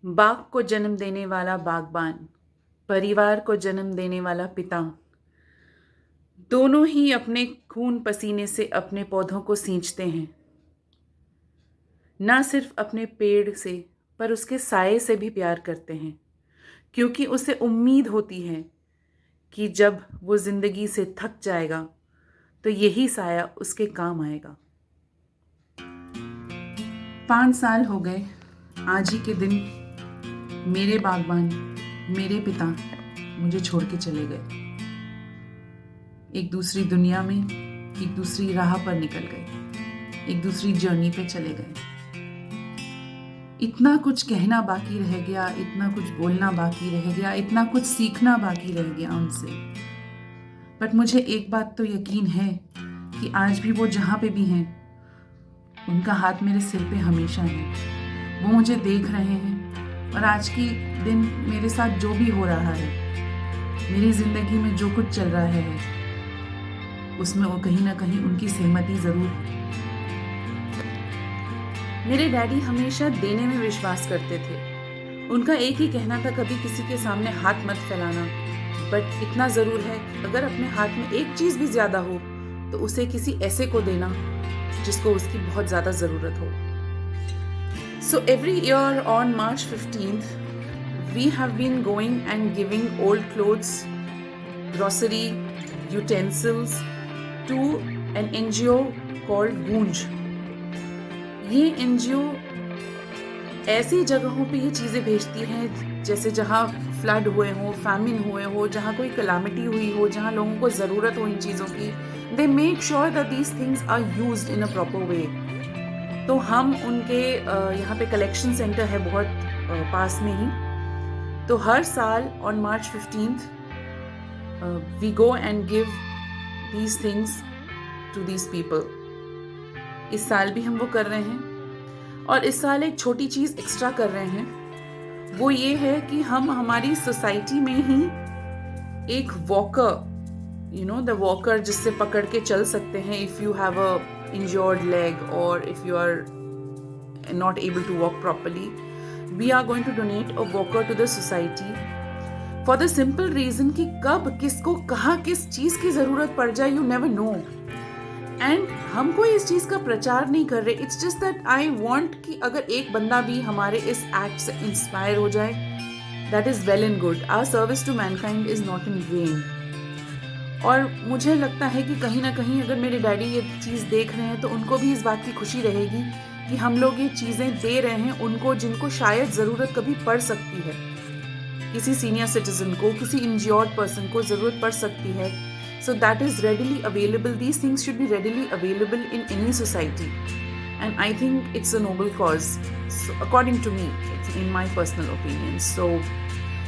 बाग को जन्म देने वाला बागबान, परिवार को जन्म देने वाला पिता, दोनों ही अपने खून पसीने से अपने पौधों को सींचते हैं। ना सिर्फ अपने पेड़ से पर उसके साये से भी प्यार करते हैं, क्योंकि उसे उम्मीद होती है कि जब वो जिंदगी से थक जाएगा तो यही साया उसके काम आएगा। 5 साल हो गए आज ही के दिन मेरे बागबान, मेरे पिता मुझे छोड़ के चले गए। एक दूसरी दुनिया में, एक दूसरी राह पर निकल गए, एक दूसरी जर्नी पे चले गए। इतना कुछ कहना बाकी रह गया, इतना कुछ बोलना बाकी रह गया, इतना कुछ सीखना बाकी रह गया उनसे। बट मुझे एक बात तो यकीन है कि आज भी वो जहाँ पे भी हैं, उनका हाथ मेरे सिर पे हमेशा है। वो मुझे देख रहे हैं और आज की दिन मेरे साथ जो भी हो रहा है, मेरी जिंदगी में जो कुछ चल रहा है, उसमें वो कहीं ना कहीं उनकी सहमति जरूर है। मेरे डैडी हमेशा देने में विश्वास करते थे। उनका एक ही कहना था, कभी किसी के सामने हाथ मत फैलाना। बट इतना जरूर है, अगर अपने हाथ में एक चीज भी ज्यादा हो तो उसे किसी ऐसे को देना जिसको उसकी बहुत ज्यादा जरूरत हो। So every year on March 15th, we have been going and giving old clothes, grocery, utensils to an NGO called Goonj. ये NGO ऐसी जगहों पे ये चीज़ें भेजती हैं जैसे जहाँ फ्लड हुए हो, फैमिन हुए हो, जहाँ कोई कलामिटी हुई हो, जहाँ लोगों को ज़रूरत हो इन चीज़ों की। They make sure that these things are used in a proper way. तो हम उनके यहाँ पे कलेक्शन सेंटर है बहुत पास में ही। तो हर साल on March 15th we go and give these things to these people. इस साल भी हम वो कर रहे हैं और इस साल एक छोटी चीज़ एक्स्ट्रा कर रहे हैं। वो ये है कि हम हमारी सोसाइटी में ही एक वॉकर, द वॉकर जिससे पकड़ के चल सकते हैं if you have a injured leg or if you are not able to walk properly, we are going to donate a walker to the society for the simple reason कि कब किसको कहाँ किस चीज़ की ज़रूरत पड़ जाए, you never know. And हम कोई इस चीज़ का प्रचार नहीं कर रहे, it's just that I want कि अगर एक बंदा भी हमारे इस एक्ट से इंस्पायर हो जाए, that is well and good. Our service to mankind is not in vain. और मुझे लगता है कि कहीं ना कहीं अगर मेरे डैडी ये चीज़ देख रहे हैं तो उनको भी इस बात की खुशी रहेगी कि हम लोग ये चीज़ें दे रहे हैं उनको जिनको शायद ज़रूरत कभी पड़ सकती है। किसी सीनियर सिटीजन को, किसी इंज्योर्ड पर्सन को ज़रूरत पड़ सकती है। So that is readily available, these things should be readily available in any society and I think it's a noble cause according to me, in my personal opinion. So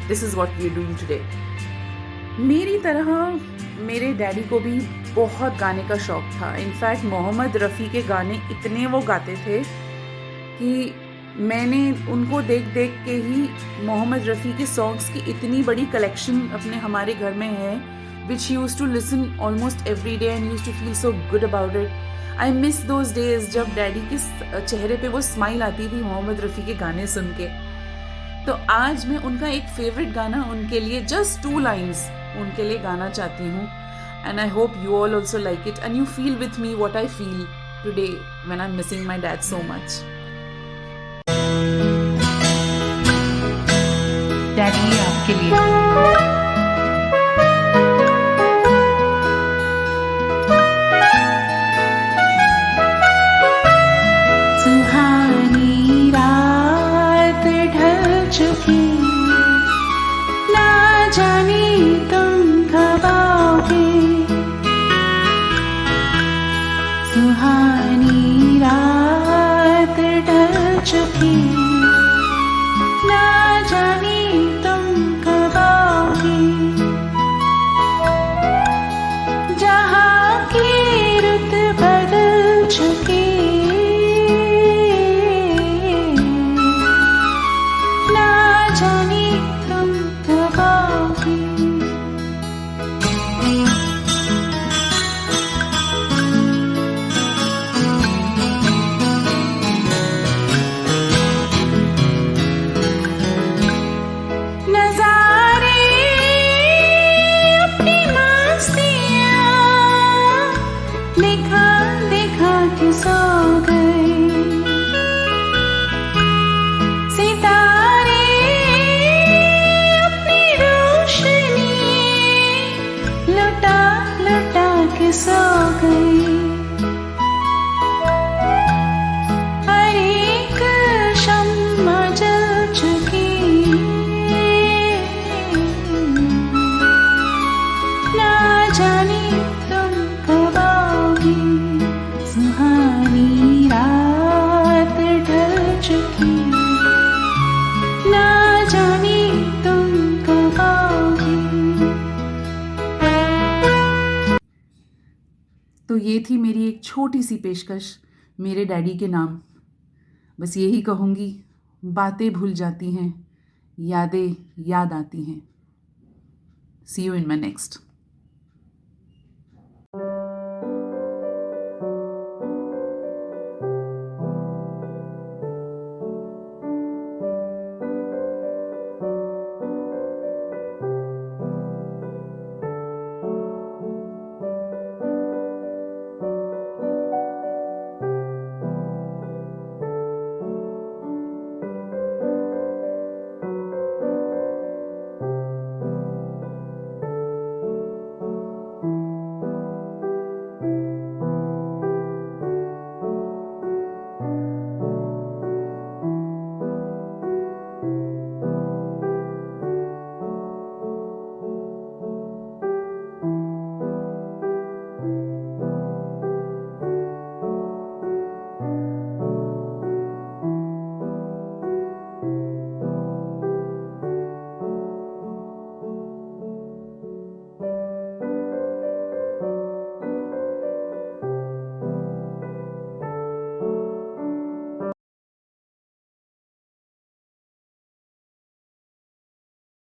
this is what we are doing today. मेरी तरह मेरे daddy को भी बहुत गाने का शौक था। इनफैक्ट मोहम्मद रफ़ी के गाने इतने वो गाते थे कि मैंने उनको देख देख के ही मोहम्मद रफ़ी के सॉन्ग्स की इतनी बड़ी कलेक्शन अपने हमारे घर में है, which he used to listen almost every day and used to feel so good about it. I miss those days जब डैडी के चेहरे पे वो स्माइल आती थी मोहम्मद रफ़ी के गाने सुन के। तो आज मैं उनका एक फेवरेट गाना उनके लिए, जस्ट 2 लाइन्स उनके लिए गाना चाहती हूँ। And I hope you all also like it and you feel with me what I feel today when I am missing my dad so much. Daddy आपके लिए ये थी मेरी एक छोटी सी पेशकश मेरे डैडी के नाम। बस यही कहूँगी, बातें भूल जाती हैं, यादें याद आती हैं। सी यू इन माई नेक्स्ट।